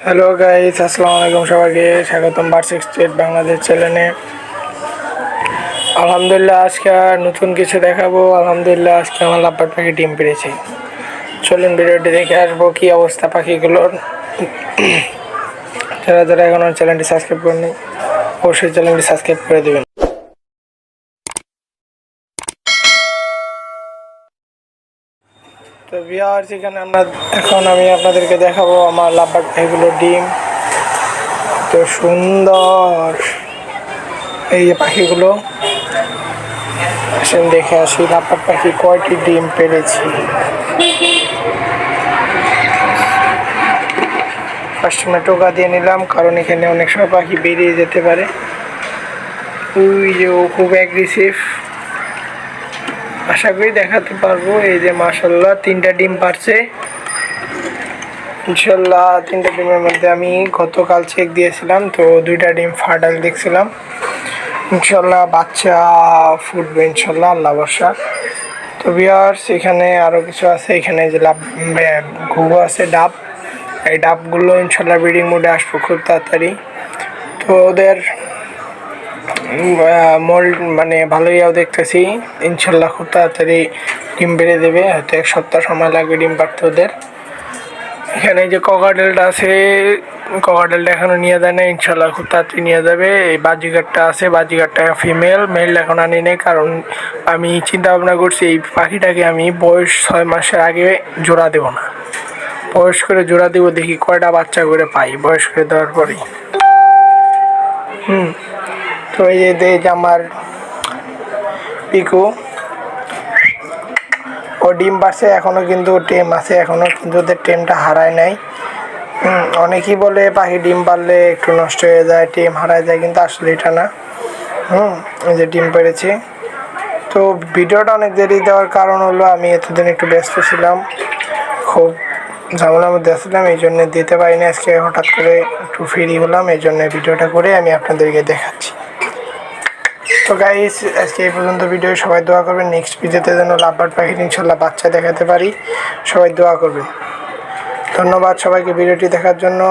Hello guys, আসসালামু আলাইকুম। সবাইকে স্বাগতম বার্ড স্টেট বাংলাদেশ চ্যানেলে। আলহামদুলিল্লাহ আজকে নতুন কিছু দেখাবো। আলহামদুলিল্লাহ আজকে আমার লাভবার্ড পাখি ডিম পেড়েছে। চলুন ভিডিওটি দেখে আসবো কি অবস্থা পাখিগুলোর। যারা যারা এখন আমার চ্যানেলটি সাবস্ক্রাইব করেনি অবশ্যই চ্যানেলটি সাবস্ক্রাইব করে দেবেন। তো ভিউয়ার্স, এখানে আমি আপনাদেরকে দেখাবো আমার লাভবার্ড পাখিগুলোর ডিম। তো সুন্দর এই যে পাখিগুলো, আসেন দেখে আসি লাভবার্ড পাখি কয়টি ডিম পেড়েছি। ফার্স্টে টোকা দিয়ে নিলাম, কারণ এখানে অনেক সময় পাখি বেরিয়ে যেতে পারে। ওই যে ও খুব অ্যাগ্রেসিভ, আশা করি দেখাতে পারবো। এই যে মাশাল্লাহ 3টা ডিম পারছে ইনশাল্লাহ। 3টা ডিমের মধ্যে আমি গতকাল চেক দিয়েছিলাম, তো 2টা ডিম ফাটাল দেখছিলাম। ইনশাল্লাহ বাচ্চা ফুটবে ইনশাল্লাহ, আল্লাহ ভরসা। তো ভিউয়ার্স, এখানে আরও কিছু আছে। এখানে যে ঘুঘু আছে, ডাব, এই ডাবগুলো ইনশাল্লাহ ব্রিডিং মোডে আসবো খুব তাড়াতাড়ি। তো ওদের মোল্ড মানে ভালোইও দেখতেছি, ইনশাল্লাহ খুব তাড়াতাড়ি ডিম বেড়ে দেবে। হয়তো 1 সপ্তাহ সময় লাগবে ডিম পাড়তে ওদের। এখানে যে ককাটেলটা আছে, ককাটেলটা এখনও নিয়ে যায় না, ইনশাল্লাহ খুব তাড়াতাড়ি নিয়ে যাবে। এই বাজিঘাটটা আছে, বাজিঘাটটা মেল এখন আনি নেই, কারণ আমি চিন্তা ভাবনা করছি এই পাখিটাকে আমি বয়স 6 মাসের আগে জোড়া দেব না, বয়স করে জোড়া দেবো, দেখি কয়টা বাচ্চা করে পাই বয়স করে দেওয়ার পরেই। তো এই যে আমার পিকু, ও ডিম পারছে এখনও, কিন্তু টেম আছে এখনও, কিন্তু ওদের টেমটা হারায় নাই। অনেকেই বলে পাখি ডিম পারলে একটু নষ্ট হয়ে যায়, টেম হারায় যায়, কিন্তু আসলে এটা না। এই যে ডিম পেড়েছে। তো ভিডিওটা অনেক দেরি দেওয়ার কারণ হলো আমি এতদিন একটু ব্যস্ত ছিলাম, খুব ঝামেলার মধ্যে আসছিলাম, এই জন্য দিতে পারিনি। আজকে হঠাৎ করে একটু ফ্রি হলাম, এই জন্য ভিডিওটা করে আমি আপনাদেরকে দেখাচ্ছি। তো গাইস, আজকে এই পর্যন্ত ভিডিও। সবাই দোয়া করবেন নেক্সট ভিডিওতে যেন লাভবার্ড পাখির ইনশাল্লাহ বাচ্চা দেখাতে পারি। সবাই দোয়া করবেন। ধন্যবাদ সবাইকে ভিডিওটি দেখার জন্য।